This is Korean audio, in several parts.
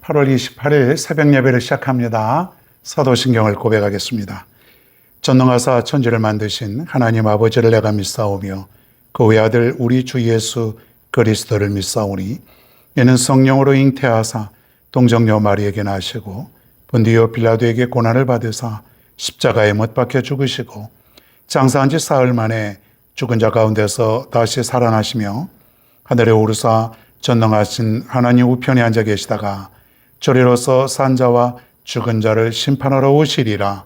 8월 28일 새벽 예배를 시작합니다. 사도신경을 고백하겠습니다. 전능하사 천지를 만드신 하나님 아버지를 내가 믿사오며 그 외아들 우리 주 예수 그리스도를 믿사오니 이는 성령으로 잉태하사 동정녀 마리에게 나시고 본디오 빌라도에게 고난을 받으사 십자가에 못 박혀 죽으시고 장사한 지 사흘 만에 죽은 자 가운데서 다시 살아나시며 하늘에 오르사 전능하신 하나님 우편에 앉아 계시다가 저리로서 산 자와 죽은 자를 심판하러 오시리라.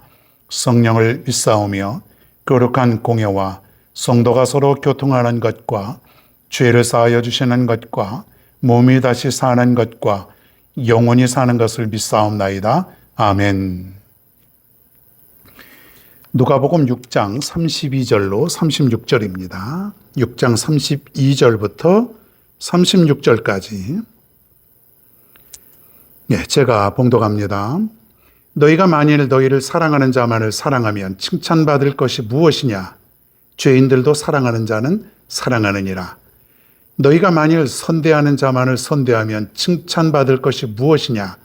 성령을 믿사오며 거룩한 공예와 성도가 서로 교통하는 것과 죄를 사하여 주시는 것과 몸이 다시 사는 것과 영원히 사는 것을 믿사옵나이다. 아멘. 누가복음 6장 32절로 36절입니다. 6장 32절부터 36절까지 제가 봉독합니다. 너희가 만일 너희를 사랑하는 자만을 사랑하면 칭찬받을 것이 무엇이냐? 죄인들도 사랑하는 자는 사랑하느니라. 너희가 만일 선대하는 자만을 선대하면 칭찬받을 것이 무엇이냐?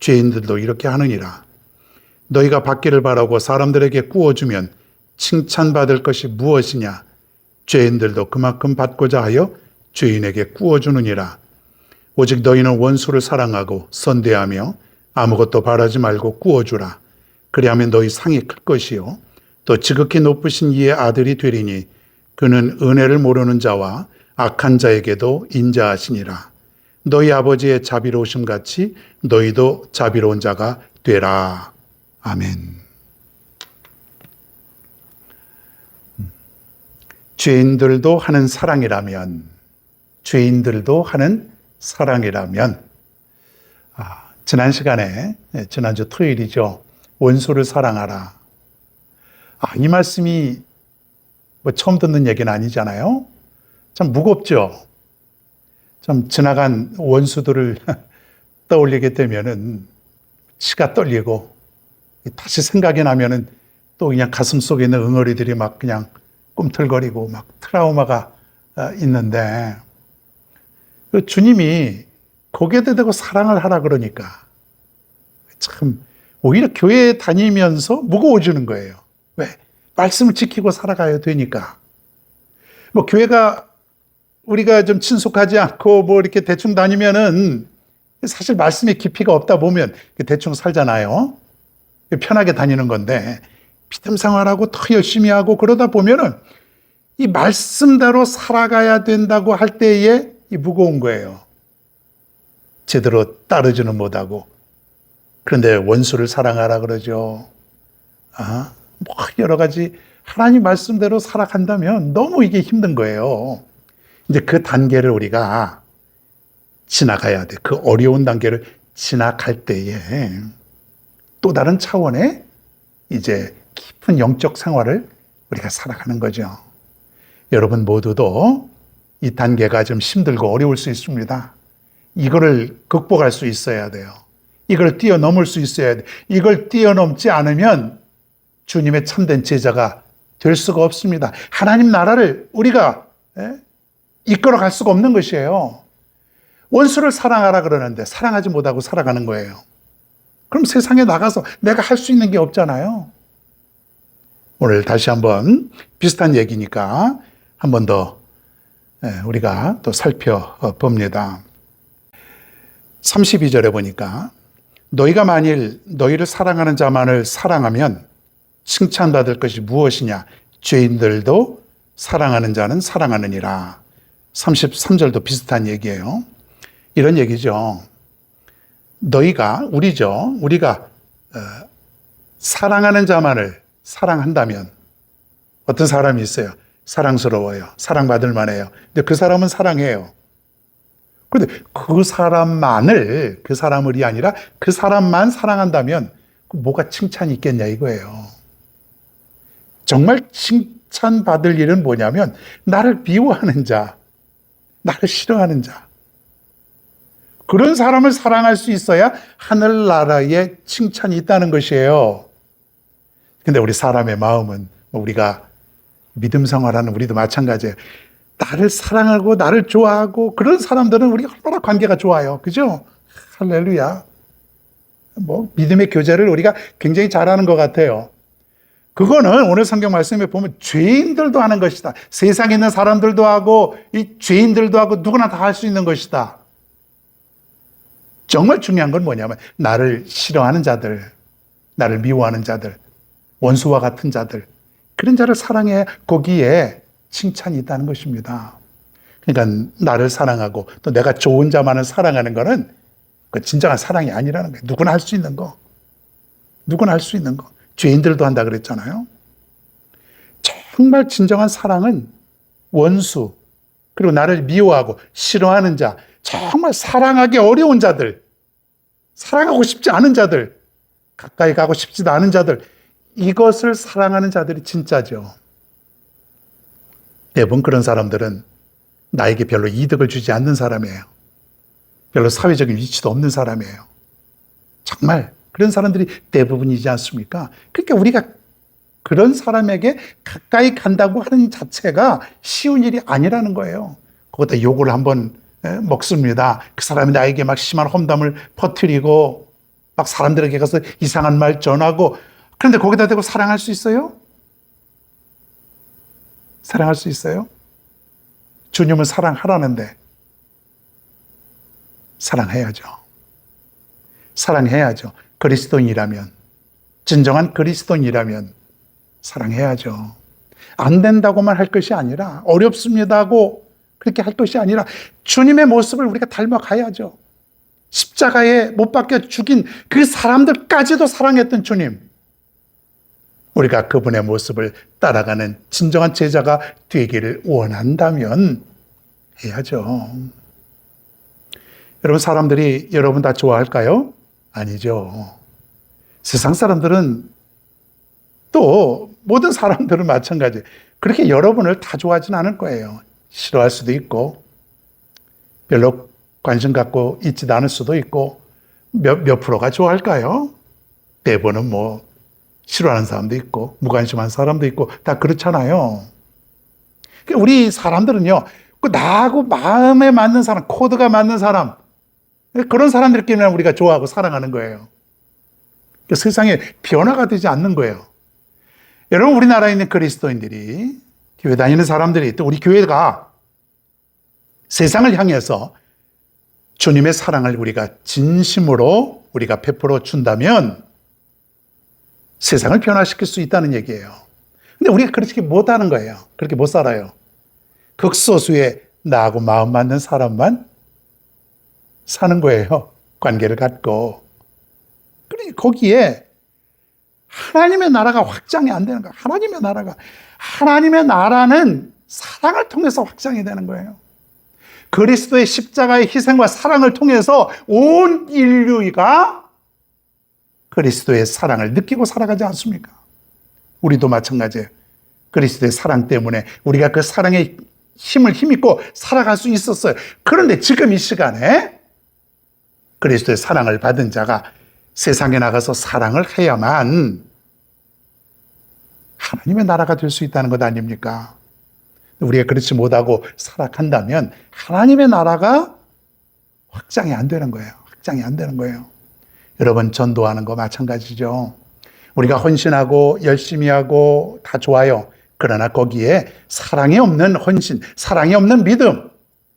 죄인들도 이렇게 하느니라. 너희가 받기를 바라고 사람들에게 구워주면 칭찬받을 것이 무엇이냐? 죄인들도 그만큼 받고자 하여 죄인에게 구워주느니라. 오직 너희는 원수를 사랑하고 선대하며 아무것도 바라지 말고 구워주라. 그리하면 너희 상이 클 것이요 또 지극히 높으신 이의 아들이 되리니 그는 은혜를 모르는 자와 악한 자에게도 인자하시니라. 너희 아버지의 자비로우심 같이 너희도 자비로운 자가 되라. 아멘. 죄인들도 하는 사랑이라면 지난 시간에 지난주 토요일이죠. 원수를 사랑하라. 이 말씀이 처음 듣는 얘기는 아니잖아요. 참 무겁죠. 참 지나간 원수들을 떠올리게 되면은 치가 떨리고 다시 생각이 나면은 또 그냥 가슴 속에 있는 응어리들이 막 그냥 꿈틀거리고 막 트라우마가 있는데 주님이 고개도 대고 사랑을 하라 그러니까 참 오히려 교회에 다니면서 무거워지는 거예요. 왜? 말씀을 지키고 살아가야 되니까. 교회가 우리가 좀 친숙하지 않고 이렇게 대충 다니면은 사실 말씀의 깊이가 없다 보면 대충 살잖아요. 편하게 다니는 건데 믿음 생활하고 더 열심히 하고 그러다 보면은 이 말씀대로 살아가야 된다고 할 때에 이 무거운 거예요. 제대로 따르지는 못하고. 그런데 원수를 사랑하라 그러죠. 여러 가지 하나님 말씀대로 살아간다면 너무 이게 힘든 거예요. 이제 그 단계를 우리가 지나가야 돼. 그 어려운 단계를 지나갈 때에 또 다른 차원의 이제 깊은 영적 생활을 우리가 살아가는 거죠. 여러분 모두도 이 단계가 좀 힘들고 어려울 수 있습니다. 이거를 극복할 수 있어야 돼요. 이걸 뛰어넘을 수 있어야 돼요. 이걸 뛰어넘지 않으면 주님의 참된 제자가 될 수가 없습니다. 하나님 나라를 우리가 이끌어 갈 수가 없는 것이에요. 원수를 사랑하라 그러는데 사랑하지 못하고 살아가는 거예요. 그럼 세상에 나가서 내가 할 수 있는 게 없잖아요. 오늘 다시 한번 비슷한 얘기니까 한 번 더 우리가 또 살펴봅니다. 32절에 보니까 너희가 만일 너희를 사랑하는 자만을 사랑하면 칭찬받을 것이 무엇이냐? 죄인들도 사랑하는 자는 사랑하느니라. 33절도 비슷한 얘기예요. 이런 얘기죠. 우리가 사랑하는 자만을 사랑한다면 어떤 사람이 있어요. 사랑스러워요. 사랑받을 만해요. 근데 그 사람은 사랑해요. 그런데 그 사람을이 아니라 그 사람만 사랑한다면 뭐가 칭찬이 있겠냐 이거예요. 정말 칭찬받을 일은 뭐냐면 나를 미워하는 자, 나를 싫어하는 자. 그런 사람을 사랑할 수 있어야 하늘나라에 칭찬이 있다는 것이에요. 근데 우리 사람의 마음은 우리가 믿음 생활하는 우리도 마찬가지예요. 나를 사랑하고 나를 좋아하고 그런 사람들은 우리가 얼마나 관계가 좋아요. 그죠? 할렐루야. 믿음의 교제를 우리가 굉장히 잘하는 것 같아요. 그거는 오늘 성경 말씀에 보면 죄인들도 하는 것이다. 세상에 있는 사람들도 하고 이 죄인들도 하고 누구나 다 할 수 있는 것이다. 정말 중요한 건 뭐냐면 나를 싫어하는 자들, 나를 미워하는 자들, 원수와 같은 자들, 그런 자를 사랑해 거기에 칭찬이 있다는 것입니다. 그러니까 나를 사랑하고 또 내가 좋은 자만을 사랑하는 거는 그 진정한 사랑이 아니라는 거예요. 누구나 할 수 있는 거. 누구나 할 수 있는 거. 죄인들도 한다 그랬잖아요. 정말 진정한 사랑은 원수, 그리고 나를 미워하고 싫어하는 자, 정말 사랑하기 어려운 자들, 사랑하고 싶지 않은 자들, 가까이 가고 싶지도 않은 자들, 이것을 사랑하는 자들이 진짜죠. 대부분 그런 사람들은 나에게 별로 이득을 주지 않는 사람이에요. 별로 사회적인 위치도 없는 사람이에요. 정말 그런 사람들이 대부분이지 않습니까? 그러니까 우리가 그런 사람에게 가까이 간다고 하는 자체가 쉬운 일이 아니라는 거예요. 거기다 욕을 한번 먹습니다. 그 사람이 나에게 막 심한 험담을 퍼뜨리고 막 사람들에게 가서 이상한 말 전하고, 그런데 거기다 대고 사랑할 수 있어요? 사랑할 수 있어요? 주님은 사랑하라는데 사랑해야죠. 사랑해야죠. 그리스도인이라면, 진정한 그리스도인이라면 사랑해야죠. 안 된다고만 할 것이 아니라, 어렵습니다 하고 그렇게 할 것이 아니라 주님의 모습을 우리가 닮아가야죠. 십자가에 못 박혀 죽인 그 사람들까지도 사랑했던 주님, 우리가 그분의 모습을 따라가는 진정한 제자가 되기를 원한다면 해야죠. 여러분, 사람들이 여러분 다 좋아할까요? 아니죠. 세상 사람들은, 또 모든 사람들은 마찬가지, 그렇게 여러분을 다 좋아하진 않을 거예요. 싫어할 수도 있고, 별로 관심 갖고 있지도 않을 수도 있고, 몇 프로가 좋아할까요? 대부분은 싫어하는 사람도 있고 무관심한 사람도 있고 다 그렇잖아요. 우리 사람들은요, 나하고 마음에 맞는 사람, 코드가 맞는 사람, 그런 사람들끼리만 우리가 좋아하고 사랑하는 거예요. 세상에 변화가 되지 않는 거예요. 여러분, 우리나라에 있는 그리스도인들이, 교회 다니는 사람들이, 또 우리 교회가 세상을 향해서 주님의 사랑을 우리가 진심으로 우리가 베풀어 준다면 세상을 변화시킬 수 있다는 얘기예요. 근데 우리가 그렇게 못하는 거예요. 그렇게 못 살아요. 극소수의 나하고 마음 맞는 사람만 사는 거예요. 관계를 갖고. 그러니 거기에 하나님의 나라가 확장이 안 되는 거예요. 하나님의 나라는 사랑을 통해서 확장이 되는 거예요. 그리스도의 십자가의 희생과 사랑을 통해서 온 인류가 그리스도의 사랑을 느끼고 살아가지 않습니까? 우리도 마찬가지예요. 그리스도의 사랑 때문에 우리가 그 사랑의 힘을 힘입고 살아갈 수 있었어요. 그런데 지금 이 시간에 그리스도의 사랑을 받은 자가 세상에 나가서 사랑을 해야만 하나님의 나라가 될 수 있다는 것 아닙니까? 우리가 그렇지 못하고 살아간다면 하나님의 나라가 확장이 안 되는 거예요. 확장이 안 되는 거예요. 여러분, 전도하는 거 마찬가지죠. 우리가 헌신하고 열심히 하고 다 좋아요. 그러나 거기에 사랑이 없는 헌신, 사랑이 없는 믿음,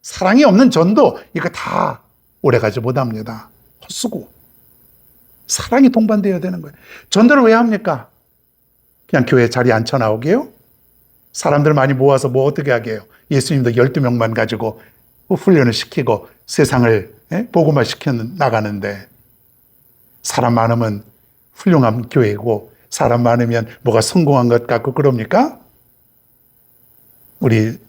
사랑이 없는 전도, 이거 다 오래가지 못합니다. 헛수고. 사랑이 동반되어야 되는 거예요. 전도를 왜 합니까? 그냥 교회 자리에 앉혀나오게요? 사람들 많이 모아서 어떻게 하게요? 예수님도 12명만 가지고 훈련을 시키고 세상을 복음화 시켜 나가는데, 사람 많으면 훌륭한 교회고 사람 많으면 뭐가 성공한 것 같고 그럽니까? 우리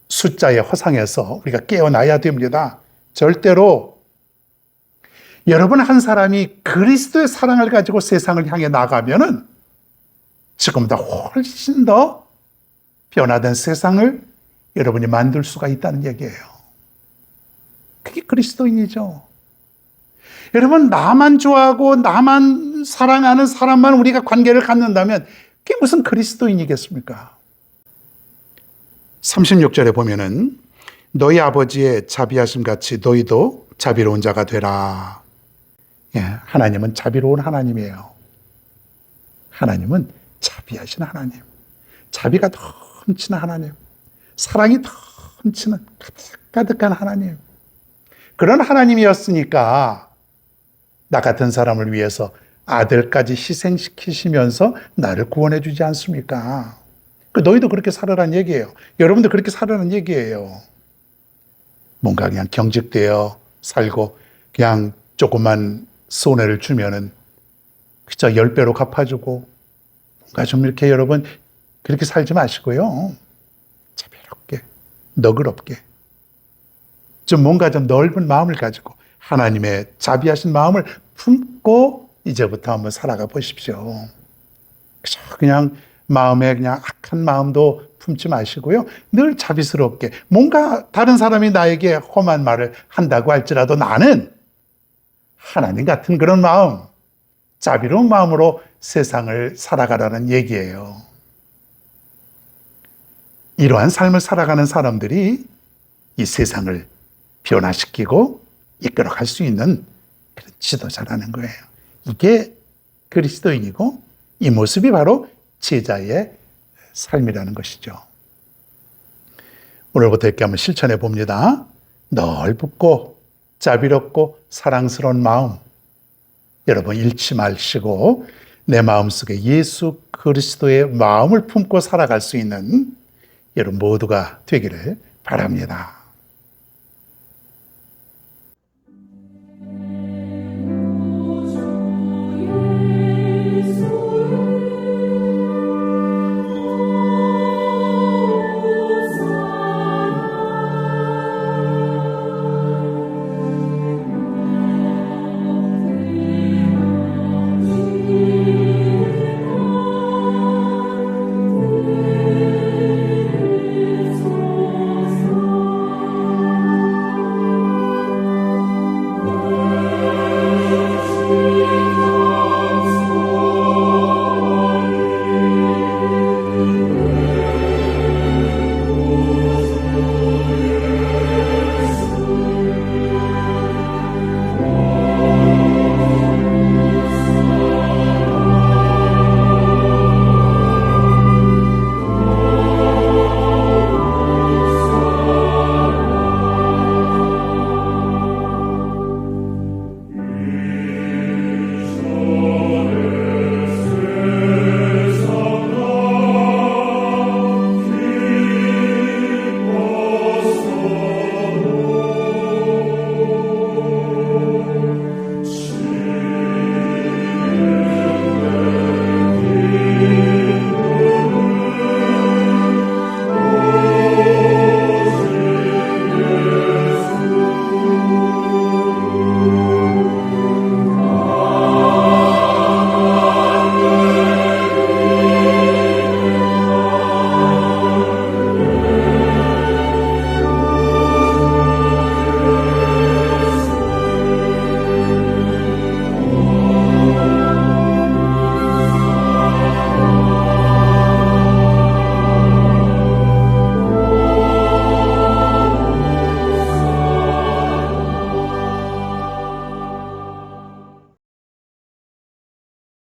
숫자의 허상에서 우리가 깨어나야 됩니다. 절대로. 여러분 한 사람이 그리스도의 사랑을 가지고 세상을 향해 나가면은 지금보다 훨씬 더 변화된 세상을 여러분이 만들 수가 있다는 얘기예요. 그게 그리스도인이죠. 여러분, 나만 좋아하고 나만 사랑하는 사람만 우리가 관계를 갖는다면 그게 무슨 그리스도인이겠습니까? 36절에 보면은 너희 아버지의 자비하심 같이 너희도 자비로운 자가 되라. 예, 하나님은 자비로운 하나님이에요. 하나님은 자비하신 하나님. 자비가 넘치는 하나님. 사랑이 넘치는 가득가득한 하나님. 그런 하나님이었으니까 나 같은 사람을 위해서 아들까지 희생시키시면서 나를 구원해 주지 않습니까? 너희도 그렇게 살아라는 얘기예요. 여러분도 그렇게 살아라는 얘기예요. 뭔가 그냥 경직되어 살고 그냥 조금만 손해를 주면은 그저 10배로 갚아주고 뭔가 좀 이렇게 여러분 그렇게 살지 마시고요. 자비롭게, 너그럽게 좀 뭔가 좀 넓은 마음을 가지고 하나님의 자비하신 마음을 품고 이제부터 한번 살아가 보십시오. 그냥 마음에 그냥 악한 마음도 품지 마시고요. 늘 자비스럽게 뭔가 다른 사람이 나에게 험한 말을 한다고 할지라도 나는 하나님 같은 그런 마음, 자비로운 마음으로 세상을 살아가라는 얘기예요. 이러한 삶을 살아가는 사람들이 이 세상을 변화시키고 이끌어갈 수 있는 그런 지도자라는 거예요. 이게 그리스도인이고 이 모습이 바로 제자의 삶이라는 것이죠. 오늘부터 이렇게 한번 실천해 봅니다. 넓고 자비롭고 사랑스러운 마음 여러분 잃지 마시고 내 마음속에 예수 그리스도의 마음을 품고 살아갈 수 있는 여러분 모두가 되기를 바랍니다.